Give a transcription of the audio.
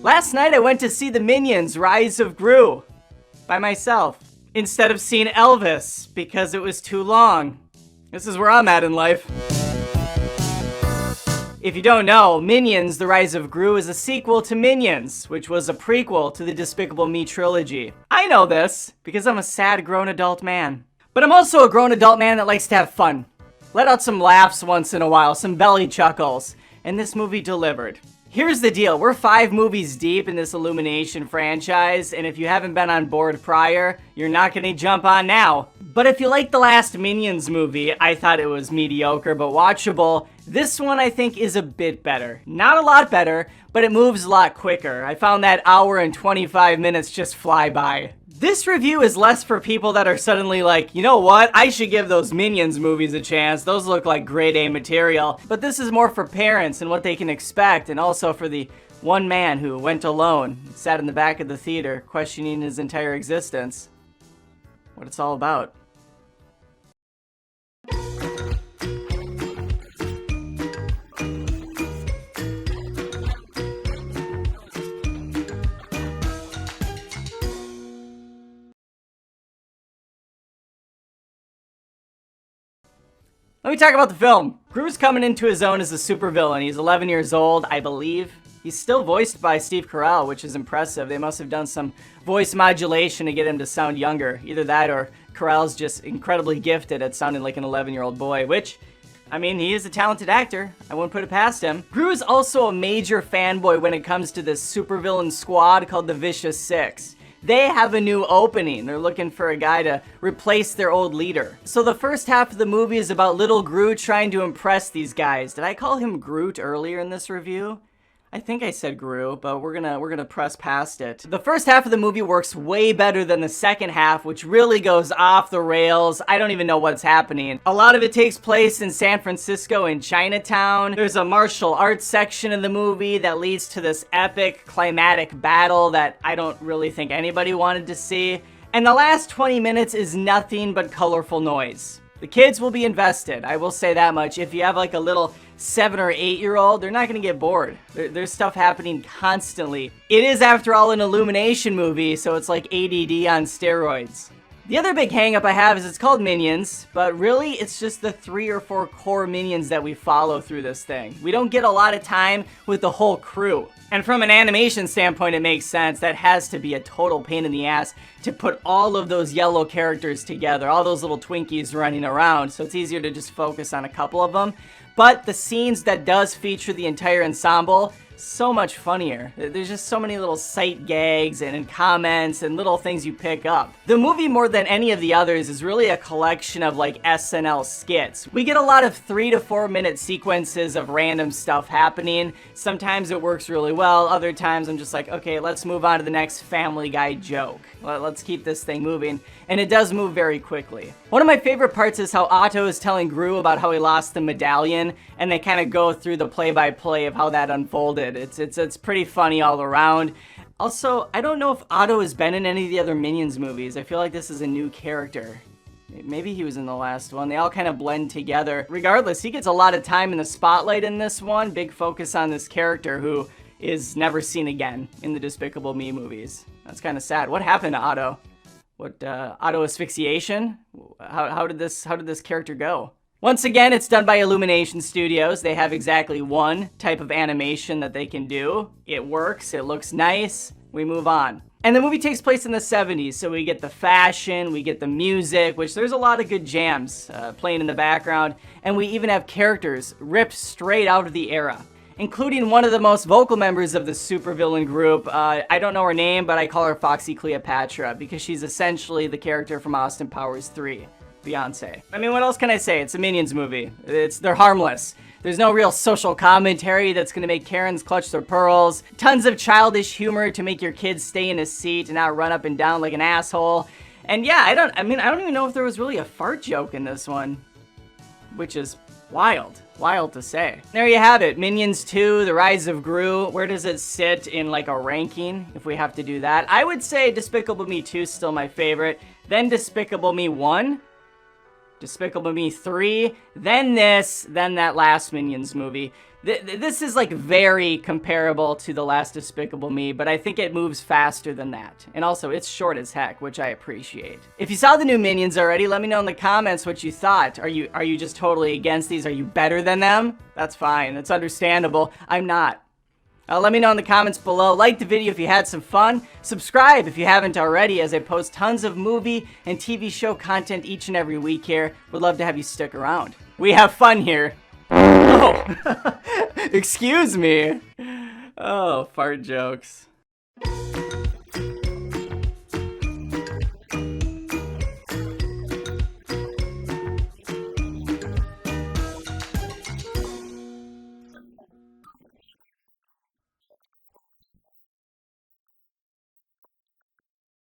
Last night I went to see the Minions Rise of Gru by myself instead of seeing Elvis because it was too long. This is where I'm at in life. If you don't know, Minions The Rise of Gru is a sequel to Minions, which was a prequel to the Despicable Me trilogy. I know this because I'm a sad grown adult man. But I'm also a grown adult man that likes to have fun. Let out some laughs once in a while, some belly chuckles, and this movie delivered. Here's the deal, we're 5 movies deep in this Illumination franchise, and if you haven't been on board prior, you're not gonna jump on now. But if you like the last Minions movie, I thought it was mediocre but watchable. This one I think is a bit better. Not a lot better, but it moves a lot quicker. I found that hour and 25 minutes just fly by. This review is less for people that are suddenly like, you know what, I should give those Minions movies a chance, those look like grade A material. But this is more for parents and what they can expect, and also for the one man who went alone, sat in the back of the theater, questioning his entire existence. What it's all about. Let me talk about the film. Gru's coming into his own as a supervillain. He's 11 years old, I believe. He's still voiced by Steve Carell, which is impressive. They must have done some voice modulation to get him to sound younger. Either that or Carell's just incredibly gifted at sounding like an 11-year-old boy, which, I mean, he is a talented actor. I wouldn't put it past him. Gru is also a major fanboy when it comes to this supervillain squad called the Vicious Six. They have a new opening. They're looking for a guy to replace their old leader. So the first half of the movie is about little Gru trying to impress these guys. Did I call him Groot earlier in this review? I think I said Gru, but we're gonna press past it. The first half of the movie works way better than the second half, which really goes off the rails. I don't even know what's happening. A lot of it takes place in San Francisco in Chinatown. There's a martial arts section of the movie that leads to this epic climatic battle that I don't really think anybody wanted to see. And the last 20 minutes is nothing but colorful noise. The kids will be invested, I will say that much. If you have like a little 7 or 8-year-old, they're not gonna get bored. There's stuff happening constantly. It is, after all, an Illumination movie, so it's like ADD on steroids. The other big hang-up I have is it's called Minions, but really it's just the 3 or 4 core Minions that we follow through this thing. We don't get a lot of time with the whole crew. And from an animation standpoint, it makes sense. That has to be a total pain in the ass to put all of those yellow characters together, all those little Twinkies running around, so it's easier to just focus on a couple of them. But the scenes that does feature the entire ensemble, so much funnier. There's just so many little sight gags and comments and little things you pick up. The movie, more than any of the others, is really a collection of like SNL skits. We get a lot of 3 to 4 minute sequences of random stuff happening. Sometimes it works really well, other times I'm just like, okay, let's move on to the next Family Guy joke. Let's keep this thing moving. And it does move very quickly. One of my favorite parts is how Otto is telling Gru about how he lost the medallion, and they kind of go through the play-by-play of how that unfolded. It's pretty funny all around. Also, I don't know if Otto has been in any of the other Minions movies. I feel like this is a new character. Maybe he was in the last one. They all kind of blend together. Regardless, he gets a lot of time in the spotlight in this one. Big focus on this character who is never seen again in the Despicable Me movies. That's kind of sad. What happened to Otto? What, auto asphyxiation? How did this character go? Once again, it's done by Illumination Studios. They have exactly one type of animation that they can do. It works, it looks nice, we move on. And the movie takes place in the 70s, so we get the fashion, we get the music, which there's a lot of good jams playing in the background, and we even have characters ripped straight out of the era, including one of the most vocal members of the supervillain group. I don't know her name, but I call her Foxy Cleopatra because she's essentially the character from Austin Powers 3, Beyonce. I mean, what else can I say? It's a Minions movie. They're harmless. There's no real social commentary that's gonna make Karens clutch their pearls. Tons of childish humor to make your kids stay in a seat and not run up and down like an asshole. And yeah, I don't even know if there was really a fart joke in this one, which is wild to say. There you have it, Minions 2, The Rise of Gru. Where does it sit in like a ranking, if we have to do that? I would say Despicable Me 2 is still my favorite, then Despicable Me 1, Despicable Me 3, then this, then that last Minions movie. This is like very comparable to the last Despicable Me, but I think it moves faster than that. And also, it's short as heck, which I appreciate. If you saw the new Minions already, let me know in the comments what you thought. Are you just totally against these? Are you better than them? That's fine. That's understandable. I'm not. Let me know in the comments below. Like the video if you had some fun. Subscribe if you haven't already, as I post tons of movie and TV show content each and every week here. Would love to have you stick around. We have fun here. Oh, excuse me. Oh, fart jokes.